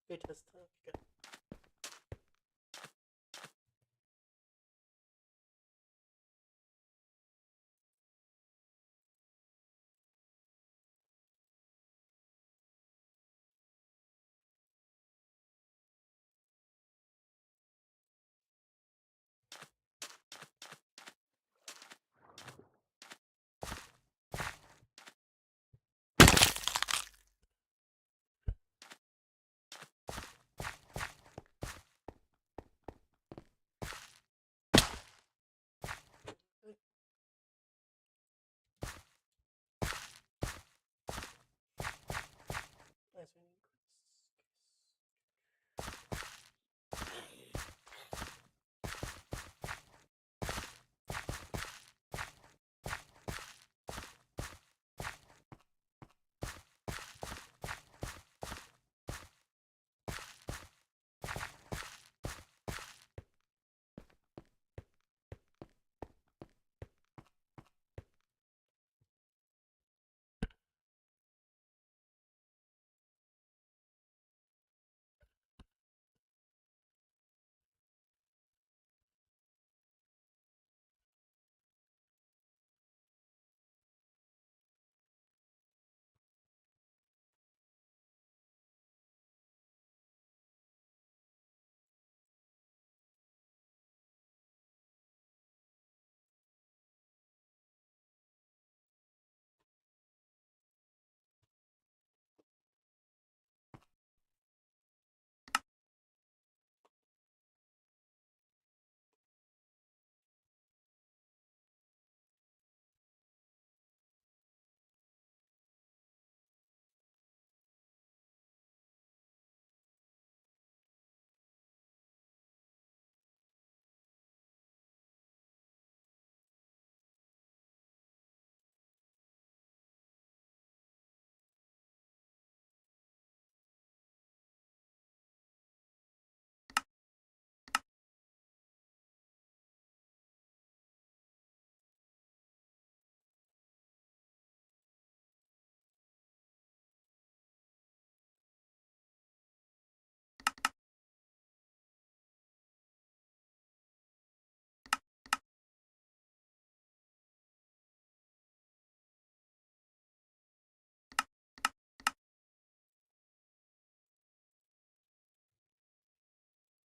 Good test time. Good. Nice one,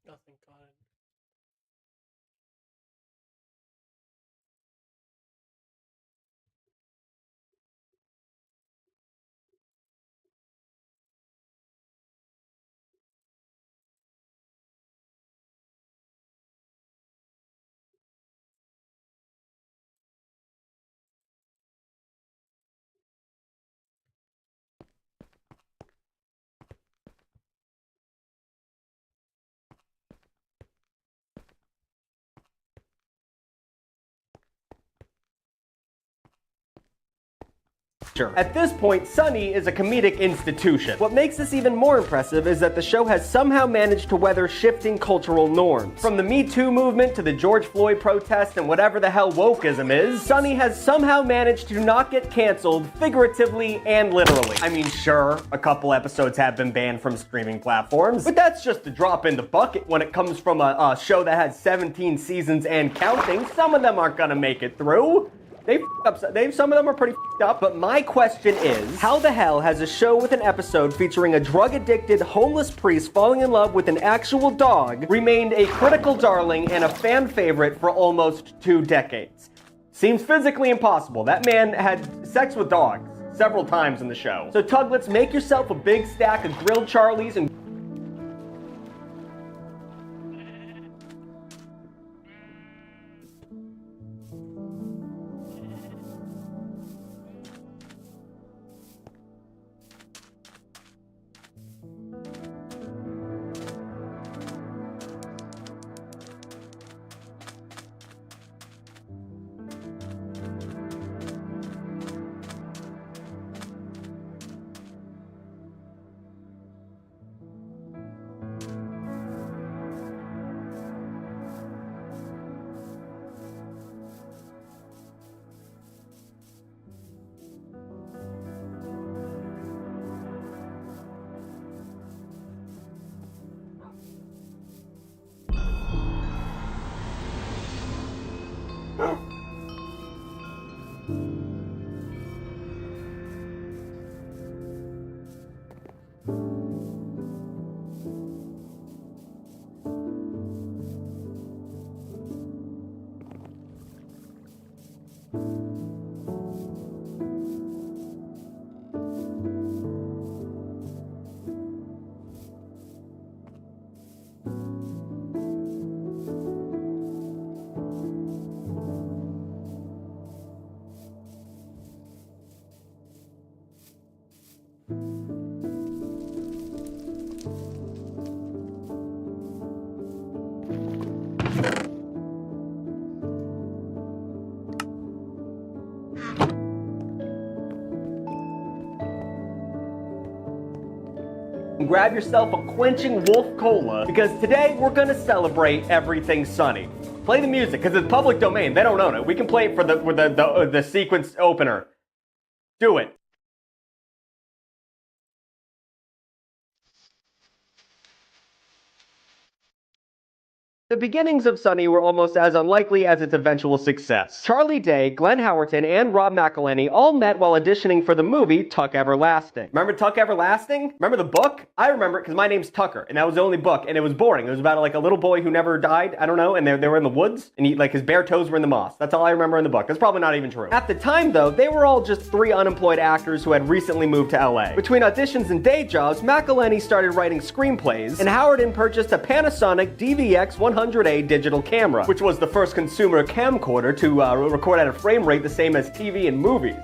nothing got it. At this point, Sunny is a comedic institution. What makes this even more impressive is that the show has somehow managed to weather shifting cultural norms. From the Me Too movement to the George Floyd protest and whatever the hell wokeism is, Sunny has somehow managed to not get canceled figuratively and literally. I mean, sure, a couple episodes have been banned from streaming platforms, but that's just a drop in the bucket when it comes from a show that has 17 seasons and counting. Some of them aren't gonna make it through. Some of them are pretty up, but my question is, how the hell has a show with an episode featuring a drug-addicted homeless priest falling in love with an actual dog remained a critical darling and a fan favorite for almost 2 decades? Seems physically impossible. That man had sex with dogs several times in the show. So Tuglets, make yourself a big stack of grilled Charlies and Grab yourself a quenching wolf cola, because today we're gonna celebrate everything Sunny. Play the music, because it's public domain. They don't own it. We can play it for the sequence opener. Do it. The beginnings of Sunny were almost as unlikely as its eventual success. Charlie Day, Glenn Howerton, and Rob McElhenney all met while auditioning for the movie Tuck Everlasting. Remember Tuck Everlasting? Remember the book? I remember it because my name's Tucker, and that was the only book, and it was boring. It was about like a little boy who never died, I don't know, and they were in the woods, and like his bare toes were in the moss. That's all I remember in the book. That's probably not even true. At the time, though, they were all just 3 unemployed actors who had recently moved to LA. Between auditions and day jobs, McElhenney started writing screenplays, and Howerton purchased a Panasonic DVX 100A digital camera, which was the first consumer camcorder to record at a frame rate the same as TV and movies.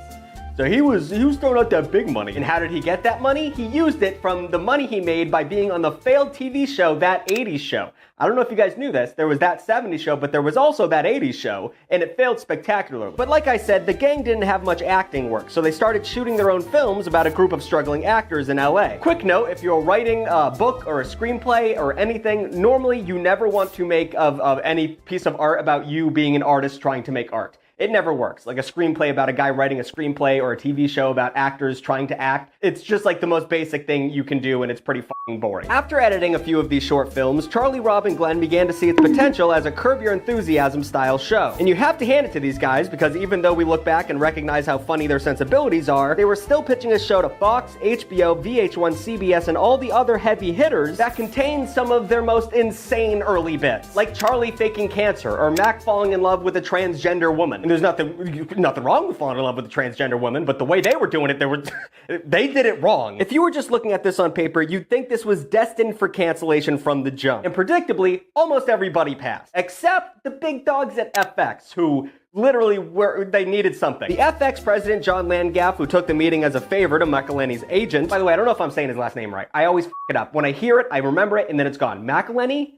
So he was throwing out that big money. And how did he get that money? He used it from the money he made by being on the failed TV show, That 80s Show. I don't know if you guys knew this, there was That 70s Show, but there was also That 80s Show, and it failed spectacularly. But like I said, the gang didn't have much acting work, so they started shooting their own films about a group of struggling actors in LA. Quick note, if you're writing a book or a screenplay or anything, normally you never want to make of any piece of art about you being an artist trying to make art. It never works. Like a screenplay about a guy writing a screenplay or a TV show about actors trying to act. It's just like the most basic thing you can do, and it's pretty fucking boring. After editing a few of these short films, Charlie, Rob, and Glenn began to see its potential as a Curb Your Enthusiasm style show. And you have to hand it to these guys, because even though we look back and recognize how funny their sensibilities are, they were still pitching a show to Fox, HBO, VH1, CBS, and all the other heavy hitters that contained some of their most insane early bits. Like Charlie faking cancer, or Mac falling in love with a transgender woman. And there's nothing wrong with falling in love with a transgender woman, but the way they were doing it, they did it wrong. If you were just looking at this on paper, you'd think this was destined for cancellation from the jump. And predictably, almost everybody passed. Except the big dogs at FX, who literally they needed something. The FX president, John Landgraf, who took the meeting as a favor to McElhenney's agent. By the way, I don't know if I'm saying his last name right. I always f it up. When I hear it, I remember it, and then it's gone. McElhenney?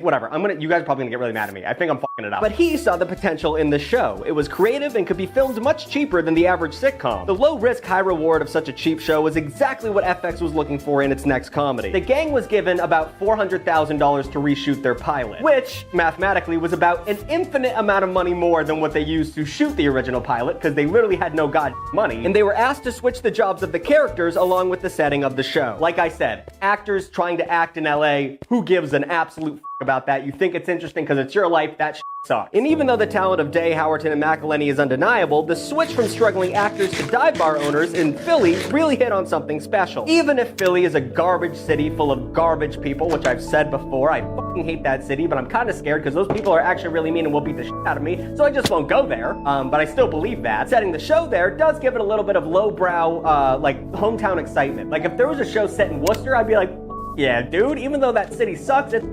Whatever. You guys are probably gonna get really mad at me. I think I'm fucking it up. But he saw the potential in the show. It was creative and could be filmed much cheaper than the average sitcom. The low risk, high reward of such a cheap show was exactly what FX was looking for in its next comedy. The gang was given about $400,000 to reshoot their pilot, which mathematically was about an infinite amount of money more than what they used to shoot the original pilot, because they literally had no god money. And they were asked to switch the jobs of the characters along with the setting of the show. Like I said, actors trying to act in LA, who gives an absolute about that? You think it's interesting because it's your life, that sucks. And even though the talent of Day, Howerton, and McElhenney is undeniable, the switch from struggling actors to dive bar owners in Philly really hit on something special. Even if Philly is a garbage city full of garbage people, which I've said before, I fucking hate that city, but I'm kind of scared because those people are actually really mean and will beat the shit out of me, so I just won't go there. But I still believe that. Setting the show there does give it a little bit of lowbrow, like, hometown excitement. Like, if there was a show set in Worcester, I'd be like, yeah, dude, even though that city sucks, it's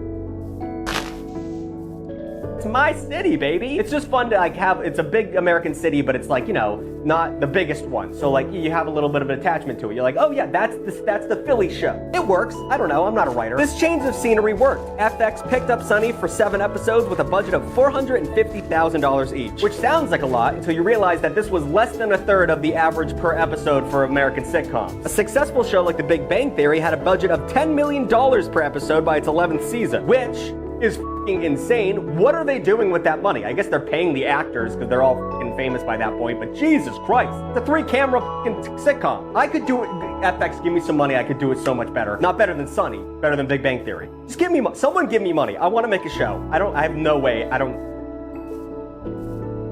my city, baby. It's just fun to like it's a big American city, but it's like, you know, not the biggest one. So like you have a little bit of an attachment to it. You're like, oh yeah, that's the Philly show. It works. I don't know, I'm not a writer. This change of scenery worked. FX picked up Sunny for 7 episodes with a budget of $450,000 each, which sounds like a lot until you realize that this was less than a third of the average per episode for American sitcoms. A successful show like The Big Bang Theory had a budget of $10 million per episode by its 11th season, which is f***ing insane. What are they doing with that money? I guess they're paying the actors because they're all f***ing famous by that point, but Jesus Christ. It's a 3-camera f***ing sitcom. I could do it, FX, give me some money, I could do it so much better. Not better than Sunny, better than Big Bang Theory. Just give me someone give me money. I want to make a show. I have no way,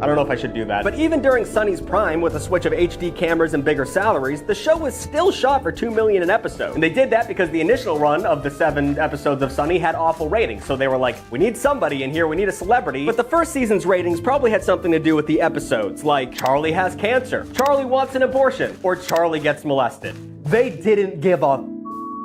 I don't know if I should do that. But even during Sunny's prime, with a switch of HD cameras and bigger salaries, the show was still shot for $2 million an episode. And they did that because the initial run of the 7 episodes of Sunny had awful ratings. So they were like, we need somebody in here, we need a celebrity. But the first season's ratings probably had something to do with the episodes, like Charlie has cancer, Charlie wants an abortion, or Charlie gets molested. They didn't give a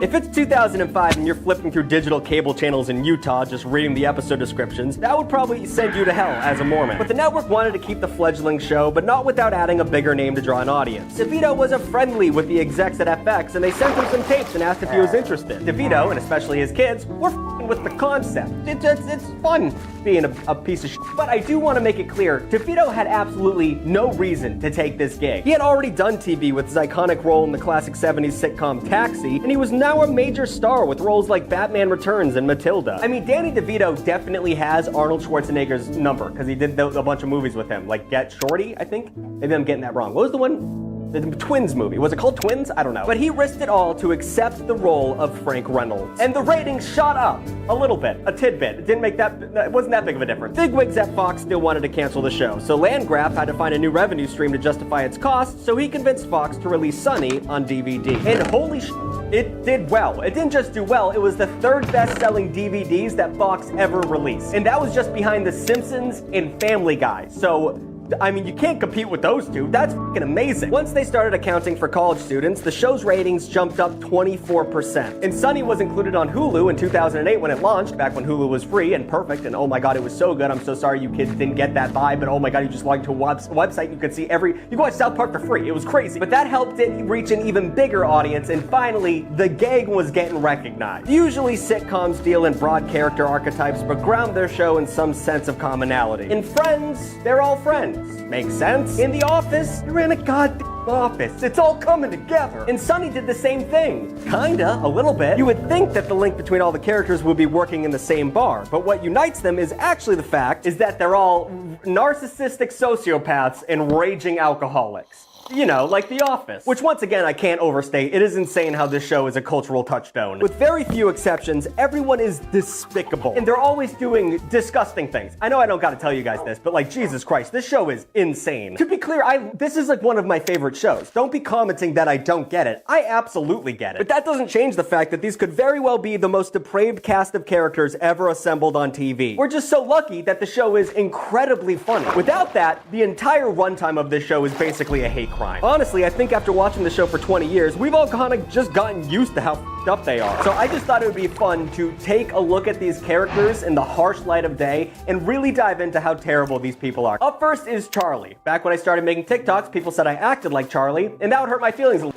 If it's 2005 and you're flipping through digital cable channels in Utah just reading the episode descriptions, that would probably send you to hell as a Mormon. But the network wanted to keep the fleggling show, but not without adding a bigger name to draw an audience. DeVito was a friendly with the execs at FX, and they sent him some tapes and asked if he was interested. DeVito, and especially his kids, were f***ing with the concept. It's fun being a piece of shit. But I do want to make it clear, DeVito had absolutely no reason to take this gig. He had already done TV with his iconic role in the classic 70s sitcom Taxi, and he was now a major star with roles like Batman Returns and Matilda. I mean, Danny DeVito definitely has Arnold Schwarzenegger's number, because he did a bunch of movies with him, like Get Shorty, I think? Maybe I'm getting that wrong. What was the one? The Twins movie. Was it called Twins? I don't know. But he risked it all to accept the role of Frank Reynolds. And the ratings shot up a little bit, a tidbit. It didn't make it wasn't that big of a difference. Bigwigs at Fox still wanted to cancel the show, so Landgraf had to find a new revenue stream to justify its costs, so he convinced Fox to release Sunny on DVD. And holy sh**, it did well. It didn't just do well, it was the 3rd best-selling DVDs that Fox ever released. And that was just behind The Simpsons and Family Guy. So I mean, you can't compete with those two. That's fucking amazing. Once they started accounting for college students, the show's ratings jumped up 24%. And Sunny was included on Hulu in 2008 when it launched, back when Hulu was free and perfect, and oh my god, it was so good. I'm so sorry you kids didn't get that vibe, but oh my god, you just logged to a website, you could see you could watch South Park for free. It was crazy. But that helped it reach an even bigger audience, and finally, the gang was getting recognized. Usually, sitcoms deal in broad character archetypes, but ground their show in some sense of commonality. In Friends, they're all friends. Makes sense. In The Office, you're in a goddamn office. It's all coming together. And Sunny did the same thing. Kinda, a little bit. You would think that the link between all the characters would be working in the same bar, but what unites them is actually the fact is that they're all narcissistic sociopaths and raging alcoholics. You know, like The Office. Which, once again, I can't overstate. It is insane how this show is a cultural touchstone. With very few exceptions, everyone is despicable. And they're always doing disgusting things. I know I don't gotta tell you guys this, but like, Jesus Christ, this show is insane. To be clear, this is like one of my favorite shows. Don't be commenting that I don't get it. I absolutely get it. But that doesn't change the fact that these could very well be the most depraved cast of characters ever assembled on TV. We're just so lucky that the show is incredibly funny. Without that, the entire runtime of this show is basically a hate crime. Honestly, I think after watching the show for 20 years, we've all kind of just gotten used to how f***ed up they are. So I just thought it would be fun to take a look at these characters in the harsh light of day and really dive into how terrible these people are. Up first is Charlie. Back when I started making TikToks, people said I acted like Charlie, and that would hurt my feelings a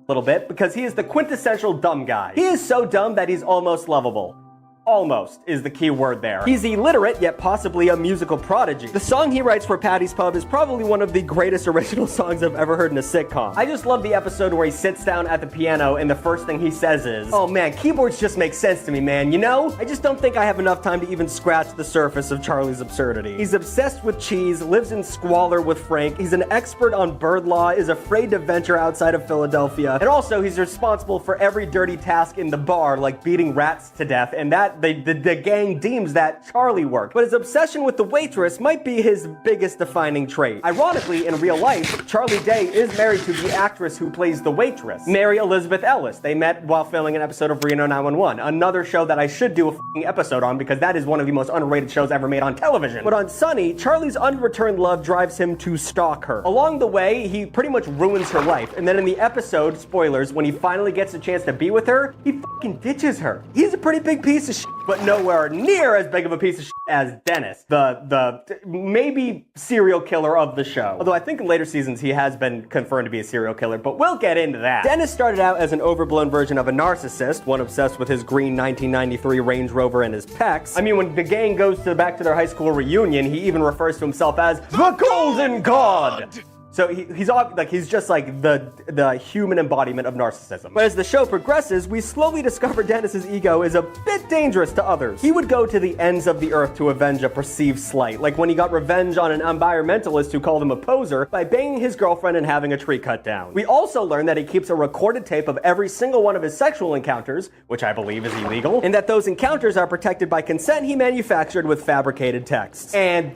little bit because he is the quintessential dumb guy. He is so dumb that he's almost lovable. Almost is the key word there. He's illiterate, yet possibly a musical prodigy. The song he writes for Patty's Pub is probably one of the greatest original songs I've ever heard in a sitcom. I just love the episode where he sits down at the piano and the first thing he says is, "Oh man, keyboards just make sense to me, man, you know? I just don't think I have enough time to even scratch the surface of Charlie's absurdity." He's obsessed with cheese, lives in squalor with Frank, he's an expert on bird law, is afraid to venture outside of Philadelphia, and also he's responsible for every dirty task in the bar, like beating rats to death, and that the gang deems that Charlie worked. But his obsession with the waitress might be his biggest defining trait. Ironically, in real life, Charlie Day is married to the actress who plays the waitress, Mary Elizabeth Ellis. They met while filming an episode of Reno 911, another show that I should do a f***ing episode on because that is one of the most underrated shows ever made on television. But on Sunny, Charlie's unreturned love drives him to stalk her. Along the way, he pretty much ruins her life, and then in the episode, spoilers, when he finally gets a chance to be with her, he f***ing ditches her. He's a pretty big piece of shit, but nowhere near as big of a piece of shit as Dennis, the maybe serial killer of the show. Although I think in later seasons he has been confirmed to be a serial killer, but we'll get into that. Dennis started out as an overblown version of a narcissist, one obsessed with his green 1993 Range Rover and his pecs. I mean, when the gang goes back to their high school reunion, he even refers to himself as the Golden God. So he's just like the human embodiment of narcissism. But as the show progresses, we slowly discover Dennis's ego is a bit dangerous to others. He would go to the ends of the earth to avenge a perceived slight, like when he got revenge on an environmentalist who called him a poser by banging his girlfriend and having a tree cut down. We also learn that he keeps a recorded tape of every single one of his sexual encounters, which I believe is illegal, and that those encounters are protected by consent he manufactured with fabricated texts. And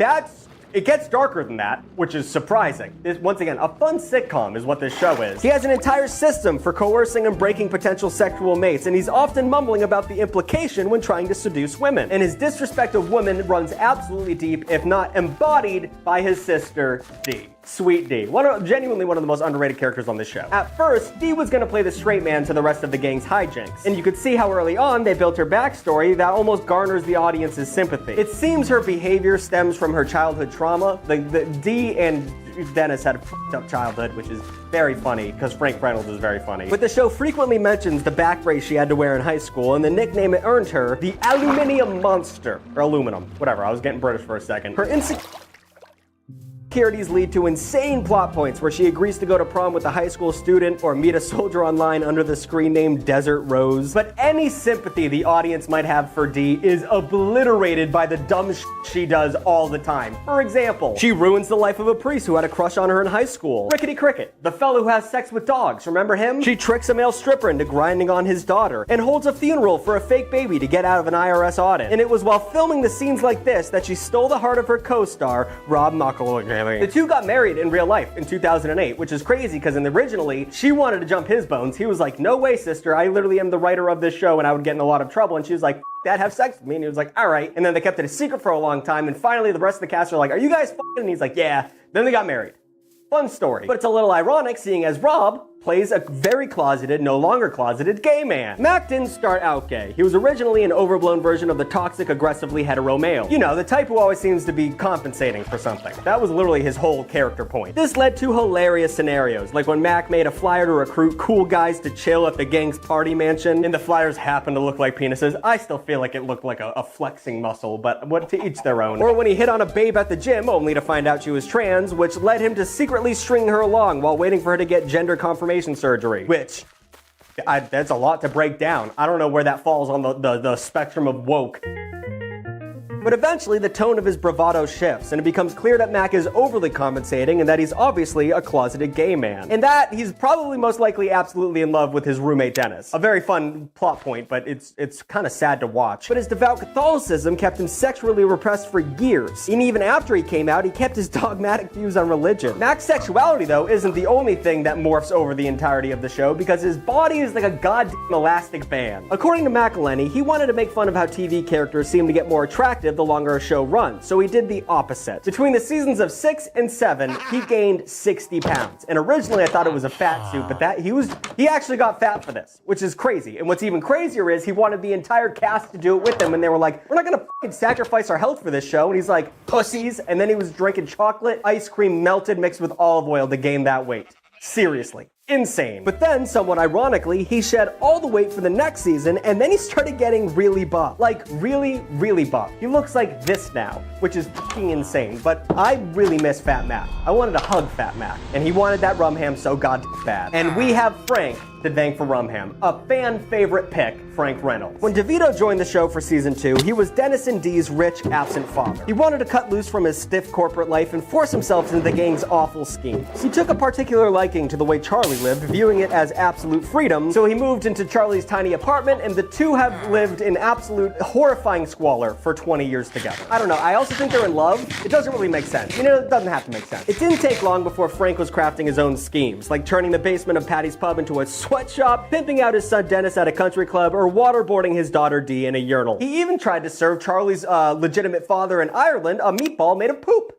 it gets darker than that, which is surprising. Once again, a fun sitcom is what this show is. He has an entire system for coercing and breaking potential sexual mates, and he's often mumbling about the implication when trying to seduce women. And his disrespect of women runs absolutely deep, if not embodied by his sister, Dee. Sweet Dee. Genuinely one of the most underrated characters on this show. At first, Dee was gonna play the straight man to the rest of the gang's hijinks, and you could see how early on they built her backstory that almost garners the audience's sympathy. It seems her behavior stems from her childhood trauma. The Dee and Dennis had a f***ed up childhood, which is very funny, because Frank Reynolds is very funny. But the show frequently mentions the back brace she had to wear in high school, and the nickname it earned her, the Aluminium Monster. Or aluminum. Whatever, I was getting British for a second. Her insecurities lead to insane plot points where she agrees to go to prom with a high school student or meet a soldier online under the screen name Desert Rose. But any sympathy the audience might have for Dee is obliterated by the dumb she does all the time. For example, she ruins the life of a priest who had a crush on her in high school. Rickety Cricket, the fellow who has sex with dogs, remember him? She tricks a male stripper into grinding on his daughter and holds a funeral for a fake baby to get out of an IRS audit. And it was while filming the scenes like this that she stole the heart of her co-star, Rob McElroy. The two got married in real life in 2008, which is crazy because originally she wanted to jump his bones. He was like, no way, sister. I literally am the writer of this show and I would get in a lot of trouble. And she was like, Dad, have sex with me. And he was like, all right. And then they kept it a secret for a long time. And finally, the rest of the cast are like, are you guys f***ing? And he's like, yeah. Then they got married. Fun story. But it's a little ironic seeing as Rob plays a very closeted, no longer closeted gay man. Mac didn't start out gay. He was originally an overblown version of the toxic, aggressively hetero male. You know, the type who always seems to be compensating for something. That was literally his whole character point. This led to hilarious scenarios, like when Mac made a flyer to recruit cool guys to chill at the gang's party mansion, and the flyers happened to look like penises. I still feel like it looked like a flexing muscle, but what to each their own. Or when he hit on a babe at the gym, only to find out she was trans, which led him to secretly string her along while waiting for her to get gender confirmation surgery, which that's a lot to break down. I don't know where that falls on the spectrum of woke. But eventually, the tone of his bravado shifts, and it becomes clear that Mac is overly compensating and that he's obviously a closeted gay man. And that he's probably most likely absolutely in love with his roommate Dennis. A very fun plot point, but it's kind of sad to watch. But his devout Catholicism kept him sexually repressed for years. And even after he came out, he kept his dogmatic views on religion. Mac's sexuality, though, isn't the only thing that morphs over the entirety of the show, because his body is like a goddamn elastic band. According to McElhenney, he wanted to make fun of how TV characters seem to get more attractive the longer a show runs, so he did the opposite. Between the seasons of 6 and 7, he gained 60 pounds. And originally I thought it was a fat suit, but he actually got fat for this, which is crazy. And what's even crazier is he wanted the entire cast to do it with him, and they were like, we're not gonna fucking sacrifice our health for this show. And he's like, pussies. And then he was drinking chocolate, ice cream melted mixed with olive oil to gain that weight. Seriously. Insane. But then, somewhat ironically, he shed all the weight for the next season, and then he started getting really buff. Like, really, really buff. He looks like this now, which is fucking insane. But I really miss Fat Mac. I wanted to hug Fat Mac, and he wanted that rum ham so goddamn bad. And we have Frank to thank for rum ham. A fan favorite pick, Frank Reynolds. When DeVito joined the show for season 2, he was Dennis and Dee's rich, absent father. He wanted to cut loose from his stiff corporate life and force himself into the gang's awful schemes. He took a particular liking to the way Charlie lived, viewing it as absolute freedom, so he moved into Charlie's tiny apartment, and the two have lived in absolute horrifying squalor for 20 years together. I don't know, I also think they're in love. It doesn't really make sense. You know, it doesn't have to make sense. It didn't take long before Frank was crafting his own schemes, like turning the basement of Patty's Pub into a sweatshop, pimping out his son Dennis at a country club, or waterboarding his daughter Dee in a urinal. He even tried to serve Charlie's legitimate father in Ireland a meatball made of poop.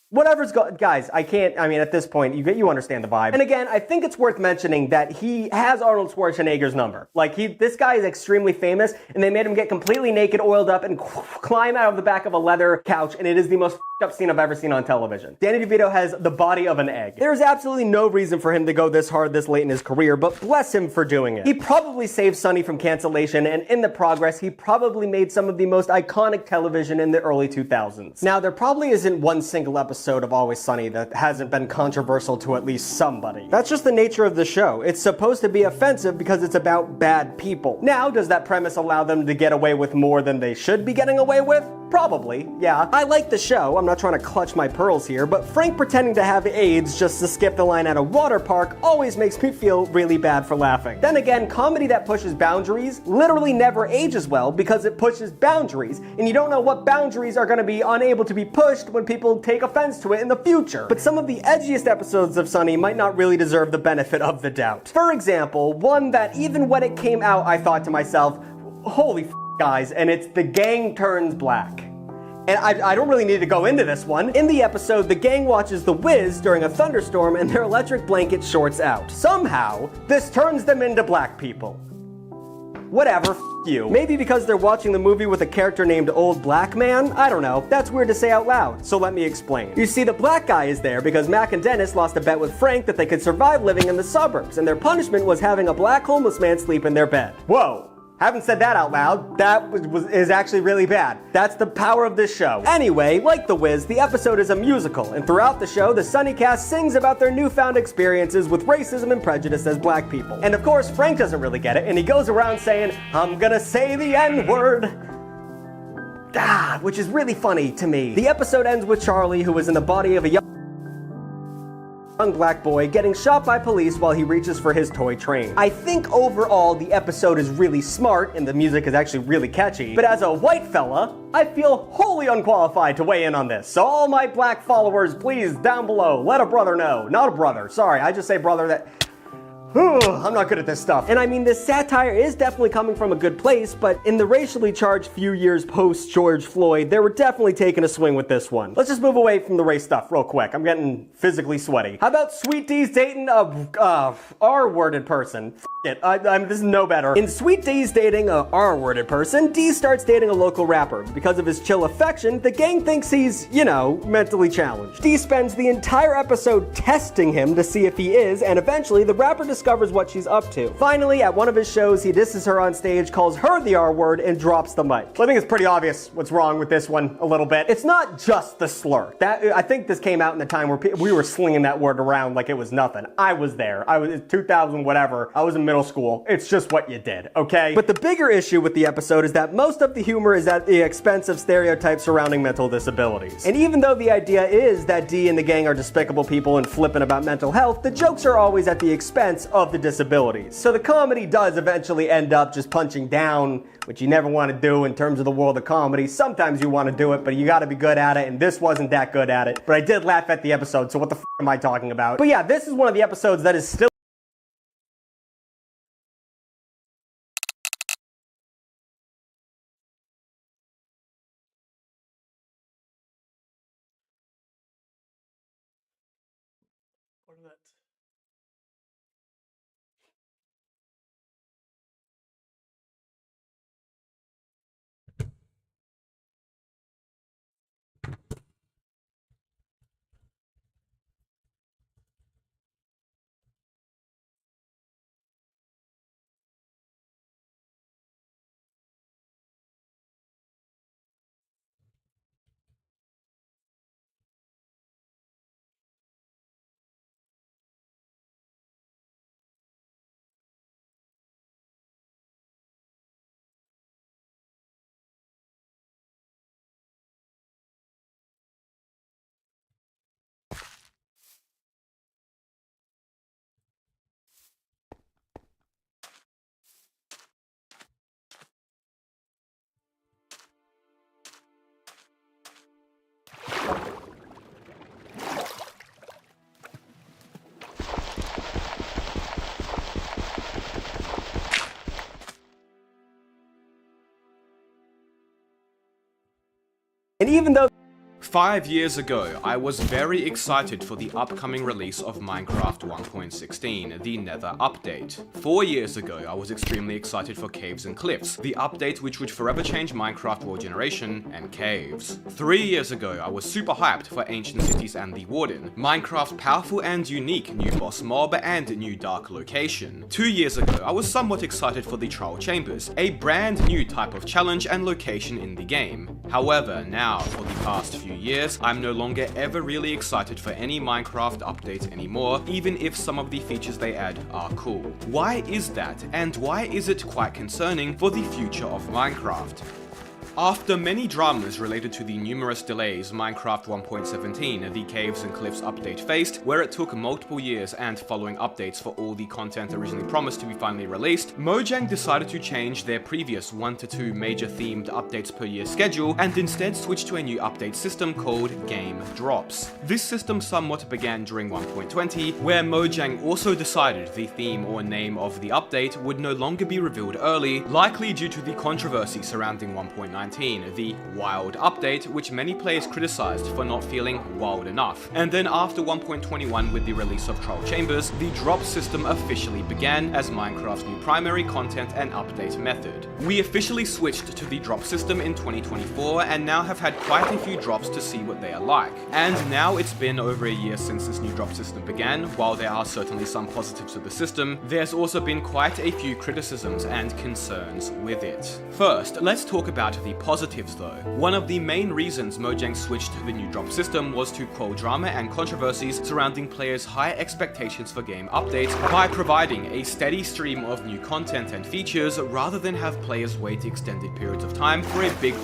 Whatever's guys, at this point, you understand the vibe. And again, I think it's worth mentioning that he has Arnold Schwarzenegger's number. Like, this guy is extremely famous, and they made him get completely naked, oiled up, and climb out of the back of a leather couch, and it is the most up scene I've ever seen on television. Danny DeVito has the body of an egg. There's absolutely no reason for him to go this hard this late in his career, but bless him for doing it. He probably saved Sonny from cancellation, and in the progress, he probably made some of the most iconic television in the early 2000s. Now, there probably isn't one single episode episode of Always Sunny that hasn't been controversial to at least somebody. That's just the nature of the show. It's supposed to be offensive because it's about bad people. Now, does that premise allow them to get away with more than they should be getting away with? Probably, yeah. I like the show, I'm not trying to clutch my pearls here, but Frank pretending to have AIDS just to skip the line at a water park always makes me feel really bad for laughing. Then again, comedy that pushes boundaries literally never ages well because it pushes boundaries, and you don't know what boundaries are going to be unable to be pushed when people take offense to it in the future. But some of the edgiest episodes of Sunny might not really deserve the benefit of the doubt. For example, one that even when it came out I thought to myself, holy guys, and it's The Gang Turns Black. And I don't really need to go into this one. In the episode, the gang watches The Wiz during a thunderstorm and their electric blanket shorts out. Somehow, this turns them into black people. Whatever, you. Maybe because they're watching the movie with a character named Old Black Man? I don't know. That's weird to say out loud, so let me explain. You see, the black guy is there because Mac and Dennis lost a bet with Frank that they could survive living in the suburbs, and their punishment was having a black homeless man sleep in their bed. Whoa. Haven't said that out loud. That is actually really bad. That's the power of this show. Anyway, like The Wiz, the episode is a musical, and throughout the show, the Sunny cast sings about their newfound experiences with racism and prejudice as black people. And of course, Frank doesn't really get it, and he goes around saying, "I'm gonna say the N-word." Which is really funny to me. The episode ends with Charlie, who is in the body of a young black boy getting shot by police while he reaches for his toy train. I think overall the episode is really smart and the music is actually really catchy, but as a white fella, I feel wholly unqualified to weigh in on this. So all my black followers, please, down below, let a brother know. Not a brother, sorry, I just say brother that... I'm not good at this stuff. And I mean, this satire is definitely coming from a good place, but in the racially charged few years post George Floyd, they were definitely taking a swing with this one. Let's just move away from the race stuff real quick. I'm getting physically sweaty. How about Sweet D's dating a R-worded person? It. This is no better. In Sweet D's dating a R-worded person, D starts dating a local rapper. Because of his chill affection, the gang thinks he's, you know, mentally challenged. D spends the entire episode testing him to see if he is, and eventually the rapper discovers what she's up to. Finally, at one of his shows, he disses her on stage, calls her the R-word, and drops the mic. I think it's pretty obvious what's wrong with this one a little bit. It's not just the slur. I think this came out in the time where we were slinging that word around like it was nothing. I was there. I was 2000 whatever. I was in middle school. It's just what you did, okay? But the bigger issue with the episode is that most of the humor is at the expense of stereotypes surrounding mental disabilities. And even though the idea is that D and the gang are despicable people and flippant about mental health, the jokes are always at the expense of the disabilities. So the comedy does eventually end up just punching down, which you never want to do in terms of the world of comedy. Sometimes you want to do it, but you gotta be good at it, and this wasn't that good at it. But I did laugh at the episode, so what the f am I talking about? But yeah, this is one of the episodes that is still What is that? and even though 5 years ago, I was very excited for the upcoming release of Minecraft 1.16, the Nether update. 4 years ago, I was extremely excited for Caves and Cliffs, the update which would forever change Minecraft world generation and caves. 3 years ago, I was super hyped for Ancient Cities and the Warden, Minecraft's powerful and unique new boss mob and new dark location. 2 years ago, I was somewhat excited for the Trial Chambers, a brand new type of challenge and location in the game. However, now, for the past few years, I'm no longer ever really excited for any Minecraft update anymore, even if some of the features they add are cool. Why is that, and why is it quite concerning for the future of Minecraft? After many dramas related to the numerous delays Minecraft 1.17, the Caves and Cliffs update faced, where it took multiple years and following updates for all the content originally promised to be finally released, Mojang decided to change their previous 1 to 2 major themed updates per year schedule and instead switch to a new update system called Game Drops. This system somewhat began during 1.20, where Mojang also decided the theme or name of the update would no longer be revealed early, likely due to the controversy surrounding 1.19. The Wild update, which many players criticized for not feeling wild enough. And then after 1.21, with the release of Trial Chambers, the drop system officially began as Minecraft's new primary content and update method. We officially switched to the drop system in 2024 and now have had quite a few drops to see what they are like. And now it's been over a year since this new drop system began. While there are certainly some positives to the system, there's also been quite a few criticisms and concerns with it. First, let's talk about the positives though. One of the main reasons Mojang switched to the new drop system was to quell drama and controversies surrounding players' high expectations for game updates by providing a steady stream of new content and features rather than have players wait extended periods of time for a big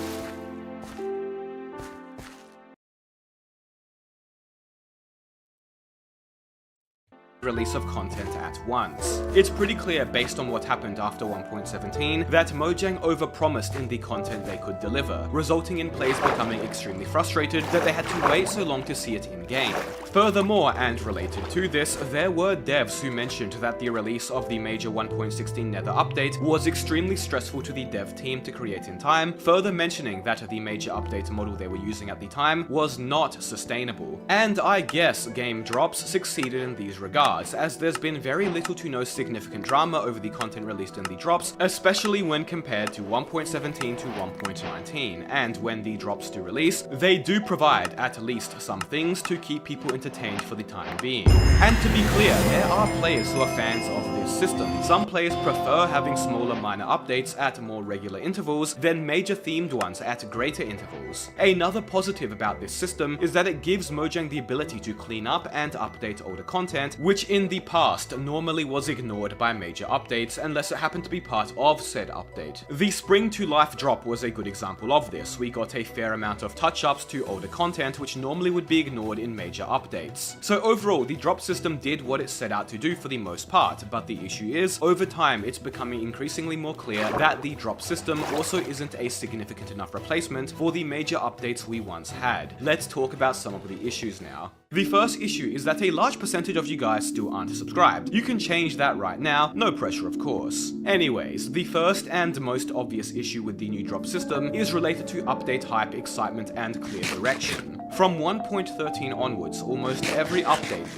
release of content at once. It's pretty clear based on what happened after 1.17 that Mojang overpromised in the content they could deliver, resulting in players becoming extremely frustrated that they had to wait so long to see it in-game. Furthermore, and related to this, there were devs who mentioned that the release of the major 1.16 Nether update was extremely stressful to the dev team to create in time, further mentioning that the major update model they were using at the time was not sustainable. And I guess Game Drops succeeded in these regards, as there's been very little to no significant drama over the content released in the drops, especially when compared to 1.17 to 1.19, and when the drops do release, they do provide at least some things to keep people entertained for the time being. And to be clear, there are players who are fans of this system. Some players prefer having smaller minor updates at more regular intervals than major themed ones at greater intervals. Another positive about this system is that it gives Mojang the ability to clean up and update older content, which in the past normally was ignored by major updates unless it happened to be part of said update. The Spring to Life drop was a good example of this. We got a fair amount of touch-ups to older content which normally would be ignored in major updates. So overall, the drop system did what it set out to do for the most part, but the issue is, over time it's becoming increasingly more clear that the drop system also isn't a significant enough replacement for the major updates we once had. Let's talk about some of the issues now. The first issue is that a large percentage of you guys still aren't subscribed. You can change that right now, no pressure of course. Anyways, the first and most obvious issue with the new drop system is related to update hype, excitement, and clear direction. From 1.13 onwards, almost every update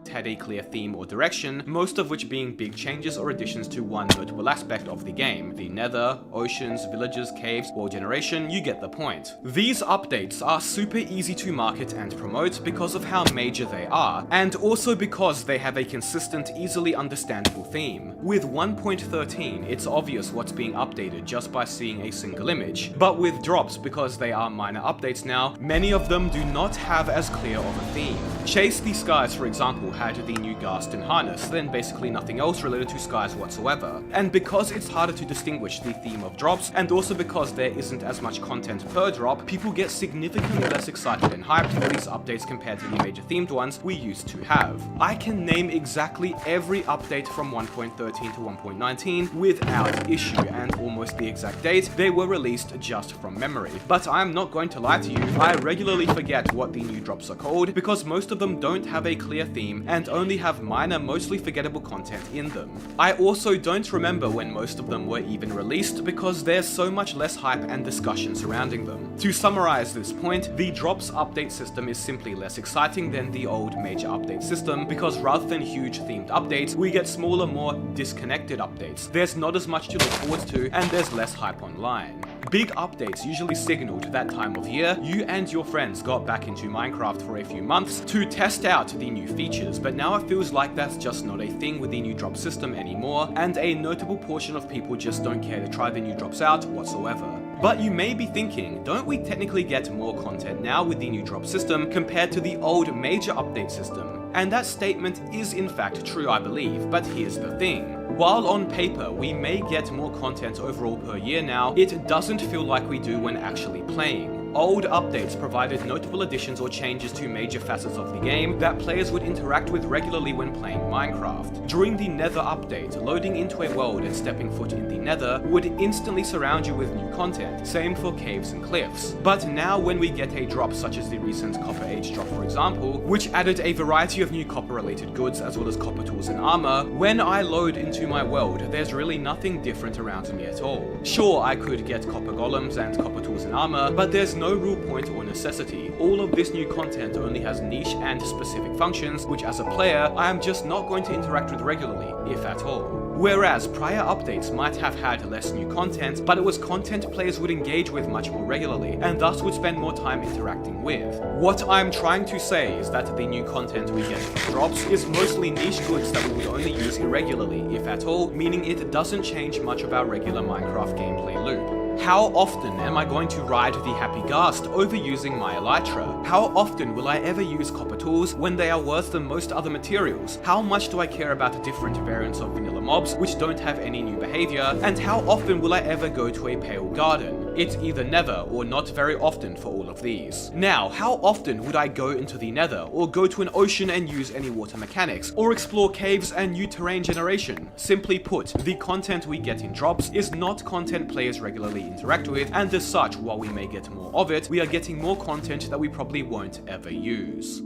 had a clear theme or direction, most of which being big changes or additions to one notable aspect of the game. The Nether, oceans, villages, caves, world generation, you get the point. These updates are super easy to market and promote because of how major they are, and also because they have a consistent, easily understandable theme. With 1.13, it's obvious what's being updated just by seeing a single image, but with drops, because they are minor updates now, many of them do not have as clear of a theme. Chase the Skies, for example, had the new Garston harness, then basically nothing else related to skies whatsoever. And because it's harder to distinguish the theme of drops, and also because there isn't as much content per drop, people get significantly less excited and hyped for these updates compared to the major themed ones we used to have. I can name exactly every update from 1.13 to 1.19 without issue, and almost the exact date they were released just from memory. But I'm not going to lie to you, I regularly forget what the new drops are called because most of them don't have a clear theme and only have minor, mostly forgettable content in them. I also don't remember when most of them were even released because there's so much less hype and discussion surrounding them. To summarize this point, the drops update system is simply less exciting than the old major update system because rather than huge themed updates, we get smaller, more disconnected updates. There's not as much to look forward to and there's less hype online. Big updates usually signaled that time of year you and your friends got back into Minecraft for a few months to test out the new features, but now it feels like that's just not a thing with the new drop system anymore, and a notable portion of people just don't care to try the new drops out whatsoever. But you may be thinking, don't we technically get more content now with the new drop system compared to the old major update system? And that statement is in fact true, I believe, but here's the thing. While on paper we may get more content overall per year now, it doesn't feel like we do when actually playing. Old updates provided notable additions or changes to major facets of the game that players would interact with regularly when playing Minecraft. During the Nether update, loading into a world and stepping foot in the Nether would instantly surround you with new content, same for caves and cliffs. But now when we get a drop such as the recent Copper Age drop for example, which added a variety of new copper related goods as well as copper tools and armor, when I load into my world, there's really nothing different around me at all. Sure, I could get copper golems and copper tools and armor, but there's no real point or necessity. All of this new content only has niche and specific functions, which as a player, I am just not going to interact with regularly, if at all. Whereas prior updates might have had less new content, but it was content players would engage with much more regularly, and thus would spend more time interacting with. What I'm trying to say is that the new content we get from drops is mostly niche goods that we would only use irregularly, if at all, meaning it doesn't change much of our regular Minecraft gameplay loop. How often am I going to ride the Happy Ghast over using my Elytra? How often will I ever use copper tools when they are worse than most other materials? How much do I care about different variants of vanilla mobs which don't have any new behavior? And how often will I ever go to a pale garden? It's either never or not very often for all of these. Now, how often would I go into the Nether, or go to an ocean and use any water mechanics, or explore caves and new terrain generation? Simply put, the content we get in drops is not content players regularly interact with, and as such, while we may get more of it, we are getting more content that we probably won't ever use.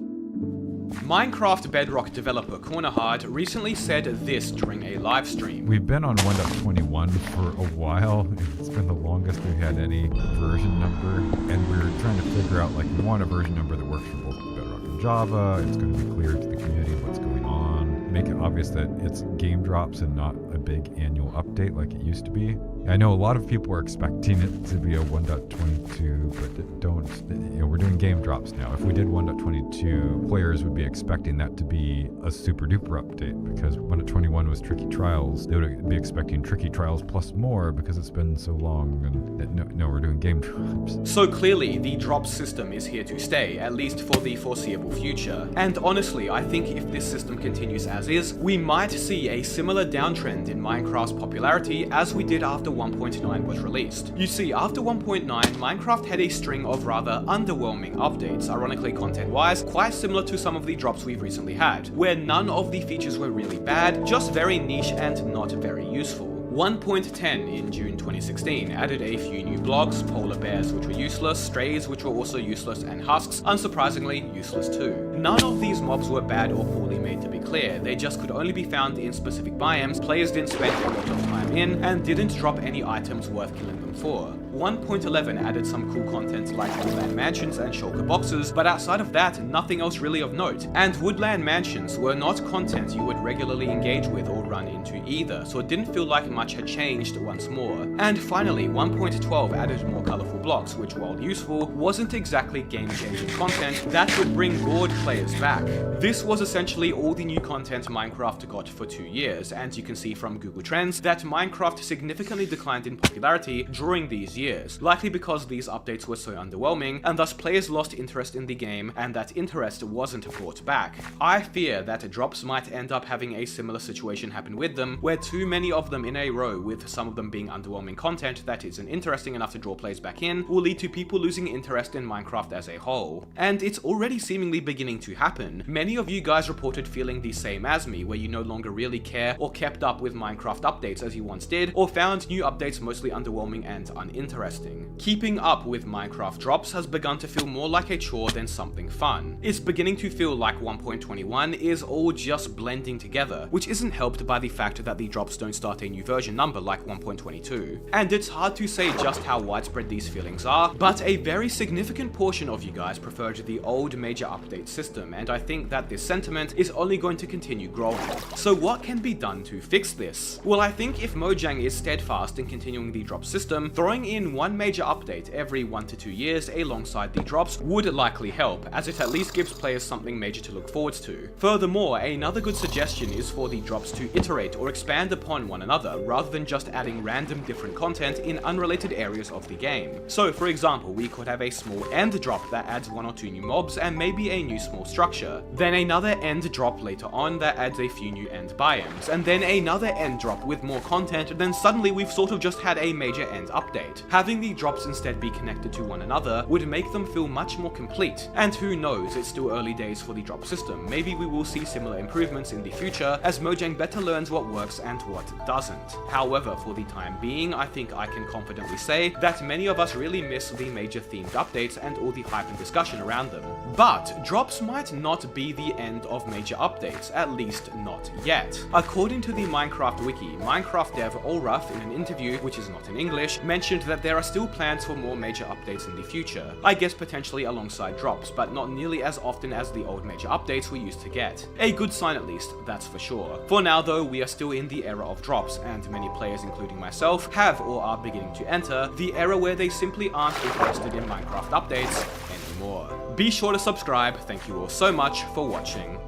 Minecraft Bedrock developer Cornerhard recently said this during a live stream. We've been on 1.21 for a while. It's been the longest we've had any version number, and we're trying to figure out, like, we want a version number that works for both Bedrock and Java. It's going to be clear to the community what's going on, make it obvious that it's game drops and not a big annual update like it used to be. I know a lot of people are expecting it to be a 1.22, but don't, we're doing game drops now. If we did 1.22, players would be expecting that to be a super duper update, because 1.21 was Tricky Trials. They would be expecting Tricky Trials plus more because it's been so long, and no, we're doing game drops. So clearly, the drop system is here to stay, at least for the foreseeable future. And honestly, I think if this system continues as is, we might see a similar downtrend in Minecraft's popularity as we did after 1.9 was released. You see, after 1.9, Minecraft had a string of rather underwhelming updates, ironically content-wise, quite similar to some of the drops we've recently had, where none of the features were really bad, just very niche and not very useful. 1.10 in June 2016 added a few new blocks, polar bears which were useless, strays which were also useless, and husks, unsurprisingly, useless too. None of these mobs were bad or poorly made, to be clear, they just could only be found in specific biomes players didn't spend a lot of time in, and didn't drop any items worth killing them for. 1.11 added some cool content like woodland mansions and shulker boxes, but outside of that, nothing else really of note. And woodland mansions were not content you would regularly engage with or run into either, so it didn't feel like much had changed once more. And finally, 1.12 added more colorful blocks, which while useful, wasn't exactly game-changing content that would bring bored players back. This was essentially all the new content Minecraft got for 2 years, and you can see from Google Trends that Minecraft significantly declined in popularity during these years, likely because these updates were so underwhelming, and thus players lost interest in the game, and that interest wasn't brought back. I fear that drops might end up having a similar situation happen with them, where too many of them in a row, with some of them being underwhelming content that isn't interesting enough to draw players back in, will lead to people losing interest in Minecraft as a whole. And it's already seemingly beginning to happen. Many of you guys reported feeling the same as me, where you no longer really care or kept up with Minecraft updates as you once did, or found new updates mostly underwhelming and uninteresting. Keeping up with Minecraft drops has begun to feel more like a chore than something fun. It's beginning to feel like 1.21 is all just blending together, which isn't helped by the fact that the drops don't start a new version number like 1.22. And it's hard to say just how widespread these feelings are, but a very significant portion of you guys preferred the old major update system, and I think that this sentiment is only going to continue growing. So what can be done to fix this? Well, I think if Mojang is steadfast in continuing the drop system, throwing in one major update every 1 to 2 years alongside the drops would likely help, as it at least gives players something major to look forward to. Furthermore, another good suggestion is for the drops to iterate or expand upon one another, rather than just adding random different content in unrelated areas of the game. So for example, we could have a small end drop that adds 1 or 2 new mobs and maybe a new small structure, then another end drop later on that adds a few new end biomes, and then another end drop with more content, then suddenly we've sort of just had a major end update. Having the drops instead be connected to one another would make them feel much more complete, and who knows, it's still early days for the drop system. Maybe we will see similar improvements in the future as Mojang better learns what works and what doesn't. However, for the time being, I think I can confidently say that many of us really miss the major themed updates and all the hype and discussion around them. But drops might not be the end of major updates, at least not yet. According to the Minecraft wiki, Minecraft dev Olruf in an interview, which is not in English, mentioned that there are still plans for more major updates in the future. I guess potentially alongside drops, but not nearly as often as the old major updates we used to get. A good sign at least, that's for sure. For now though, we are still in the era of drops, and many players, including myself, have or are beginning to enter the era where they simply aren't interested in Minecraft updates anymore. Be sure to subscribe. Thank you all so much for watching.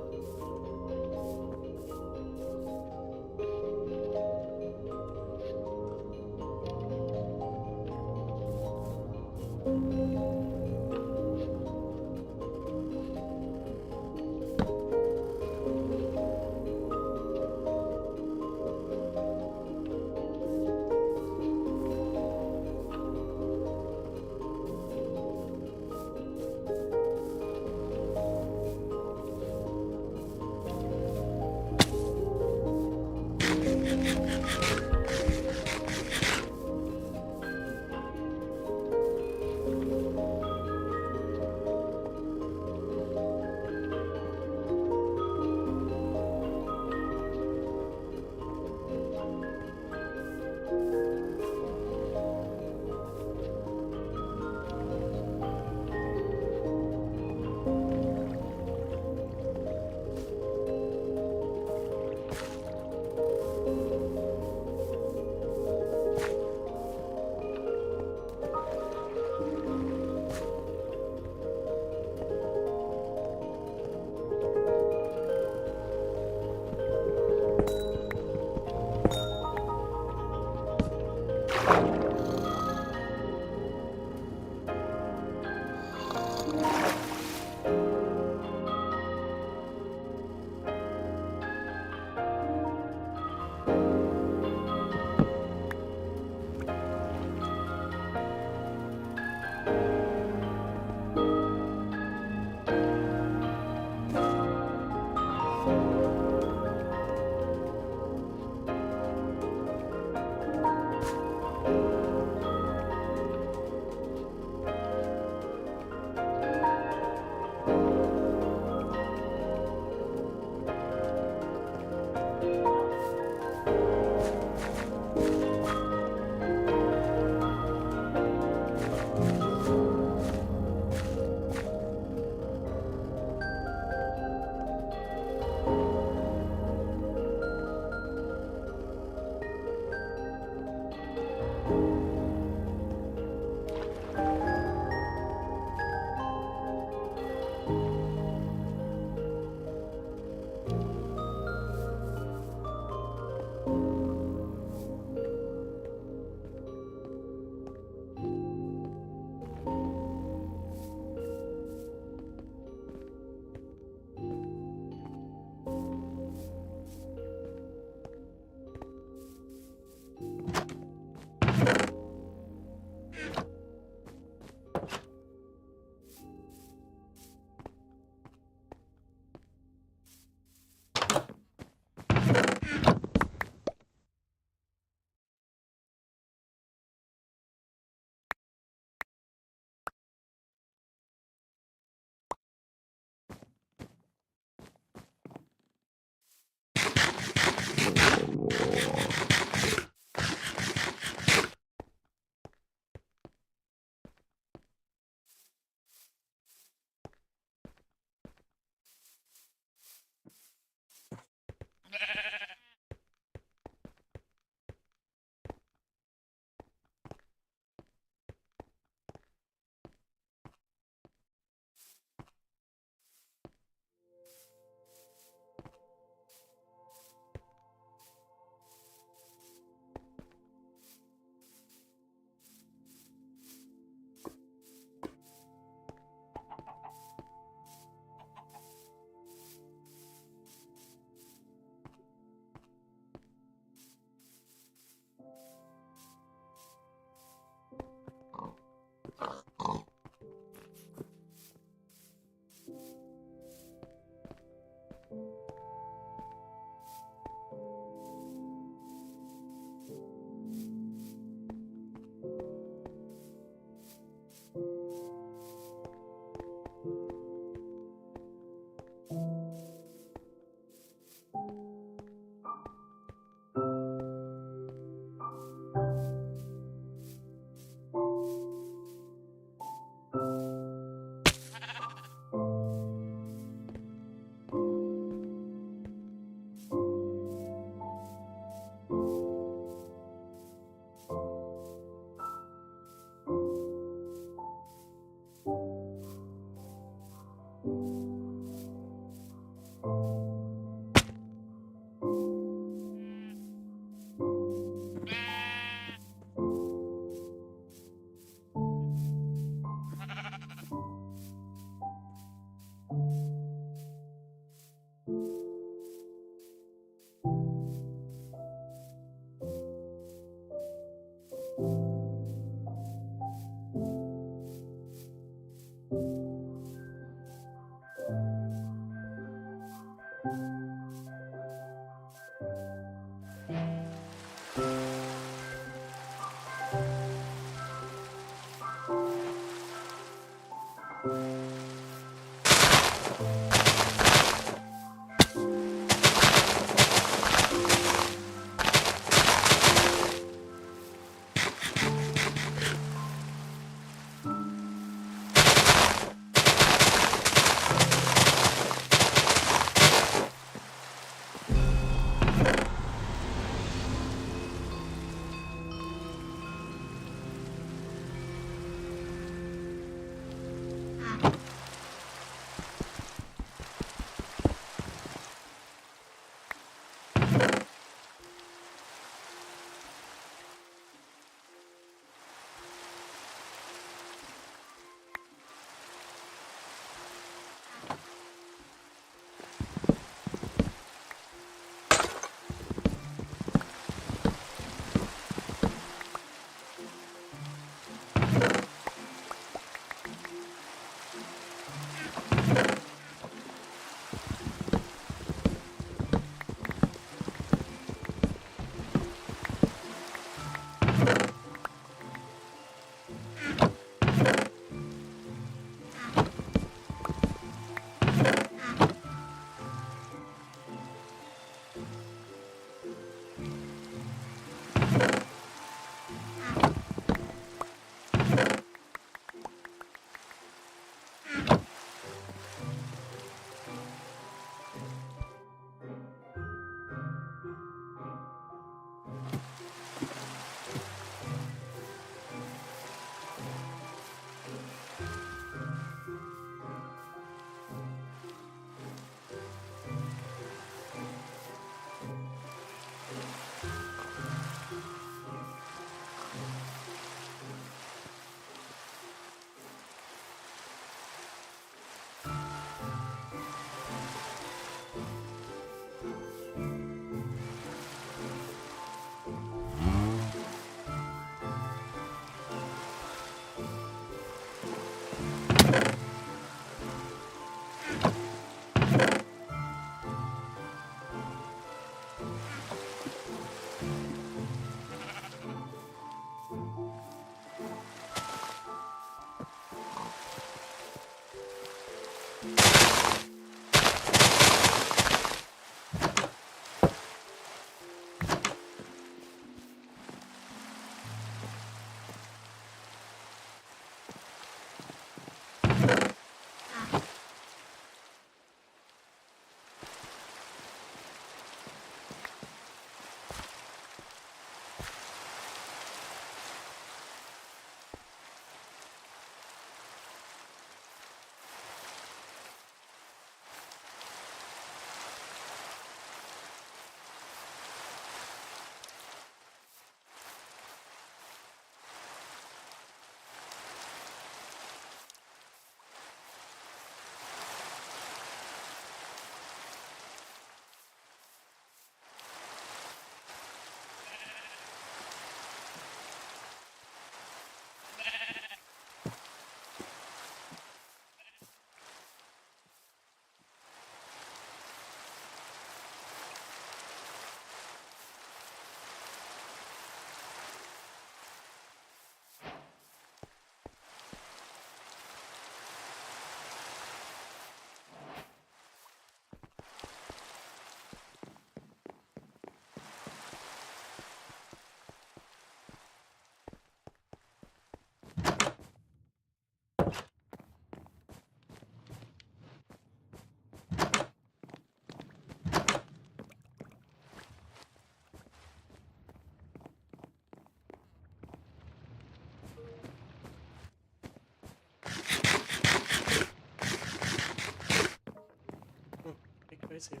is here.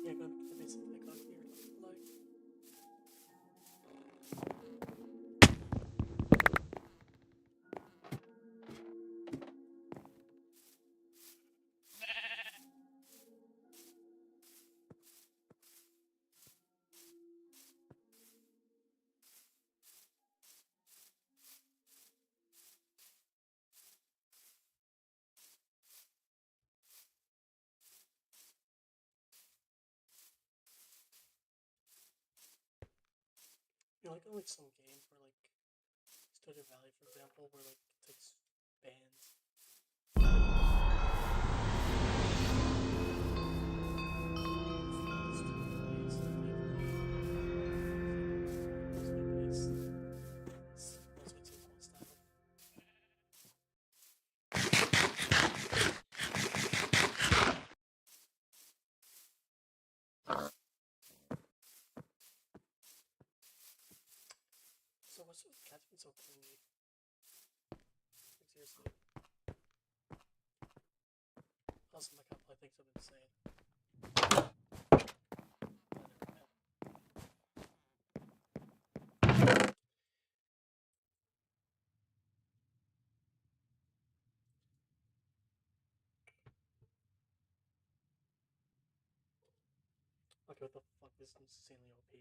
Yeah, go give me some pick on here. Like. You know, like in like some games where like Stardew Valley, for example, where like it takes bands. So what's with the cat's been so clingy? Like seriously. Also, my cat probably thinks I'm insane. Okay, what the fuck is insanely OP?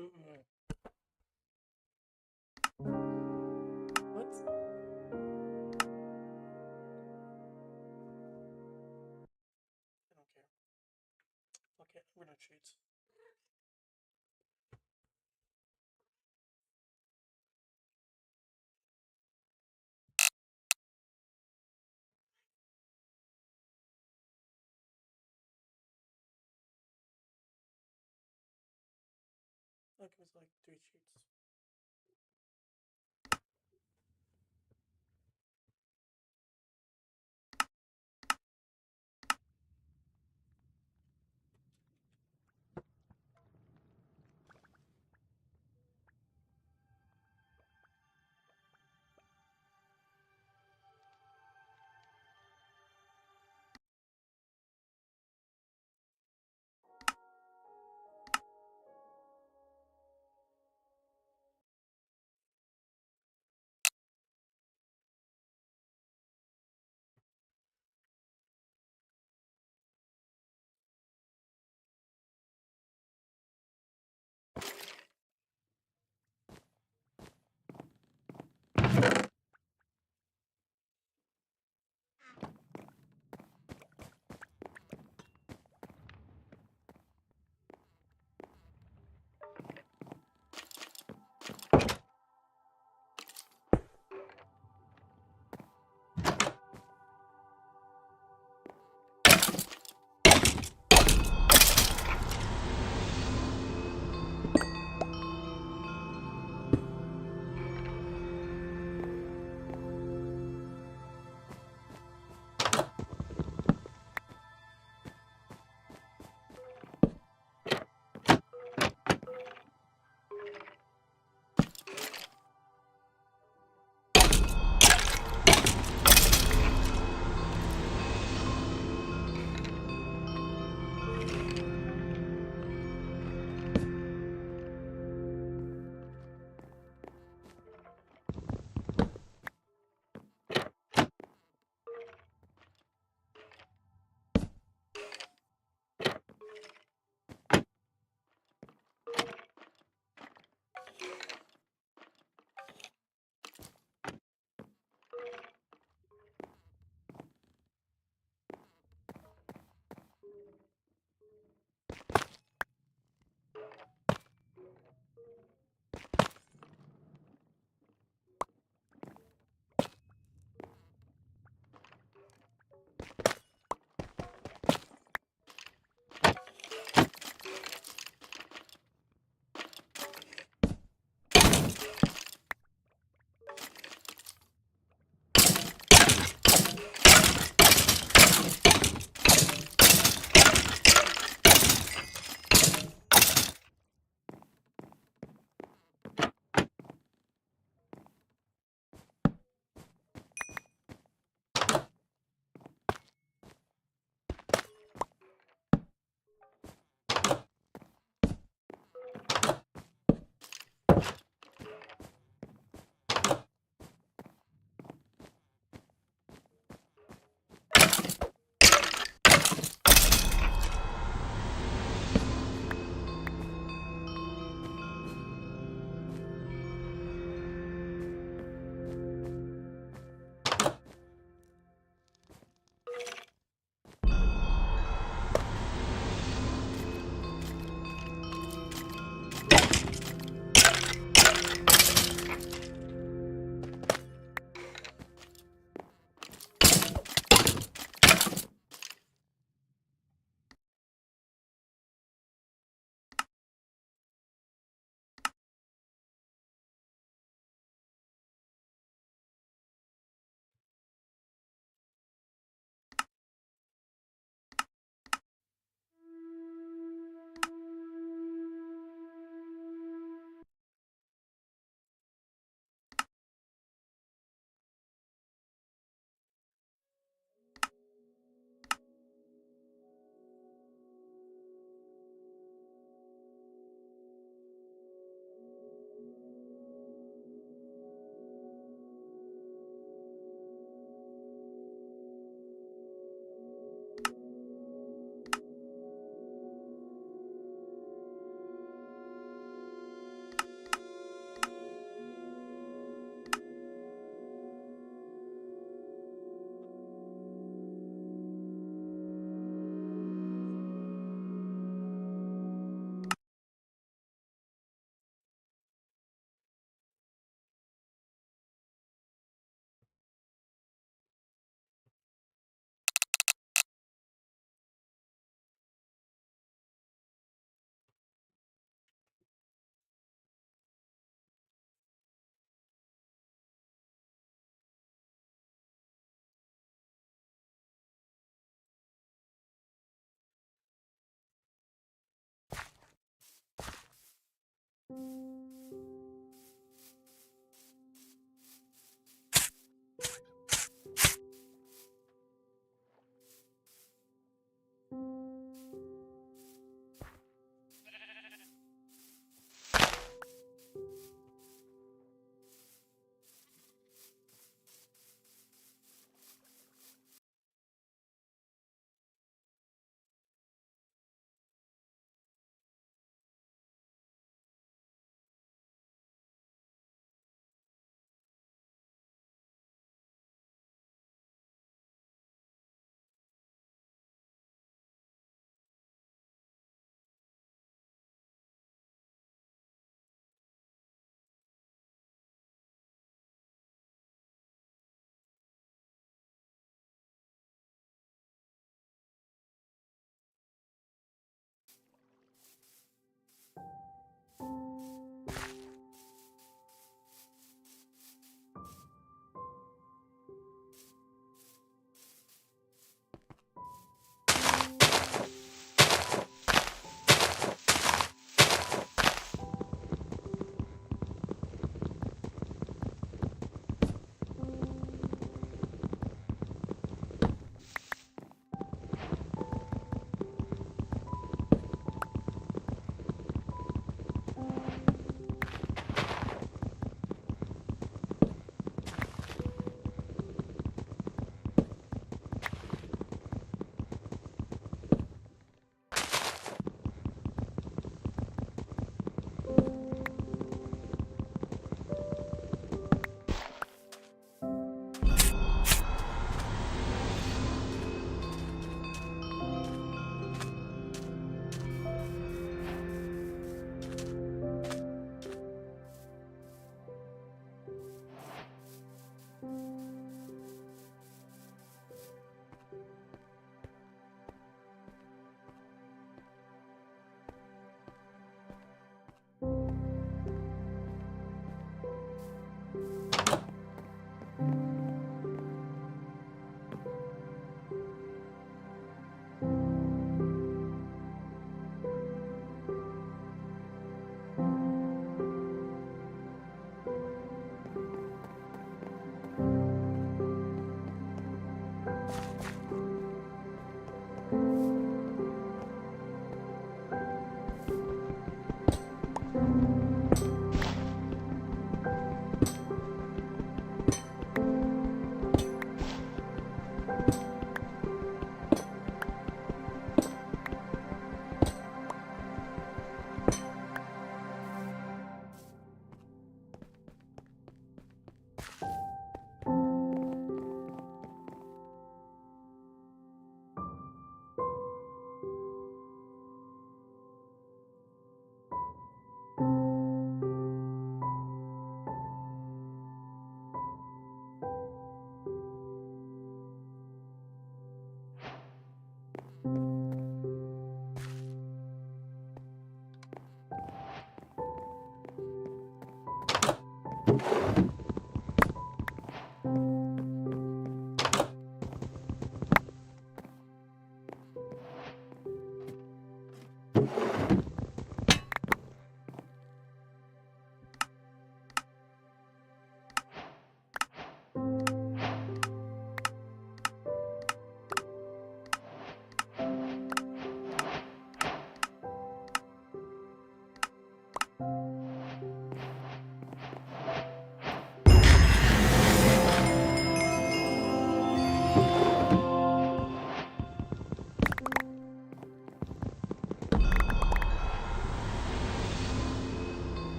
What? I don't care. Okay, we're gonna cheat. Like it was like 3 cheats.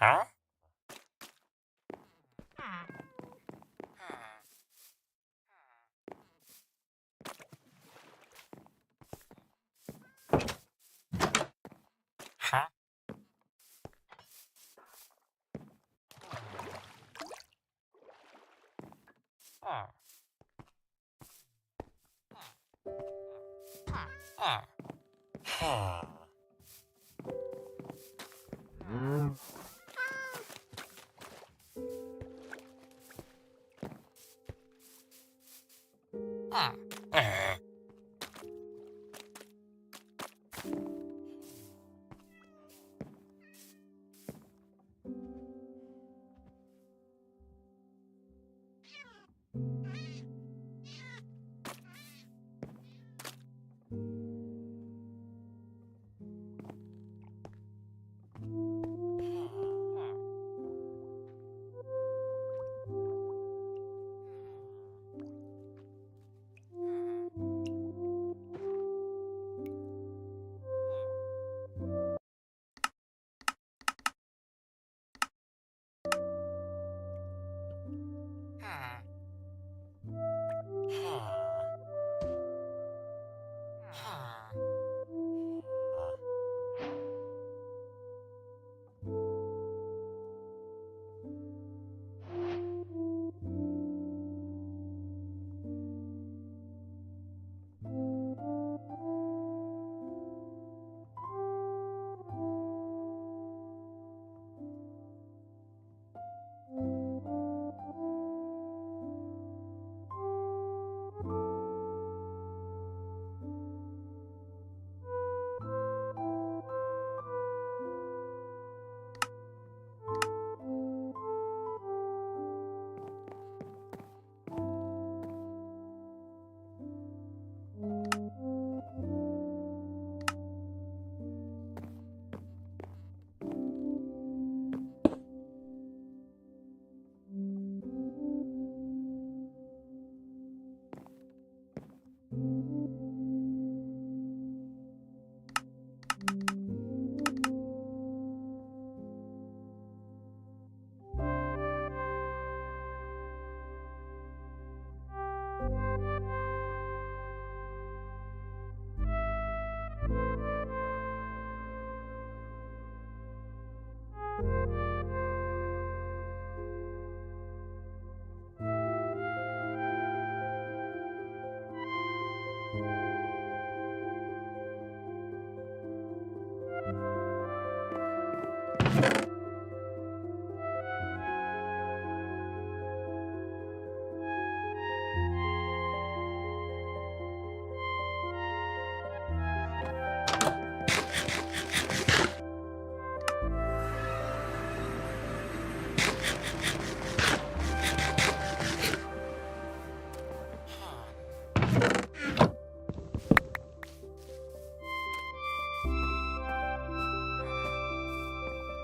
Huh? Huh?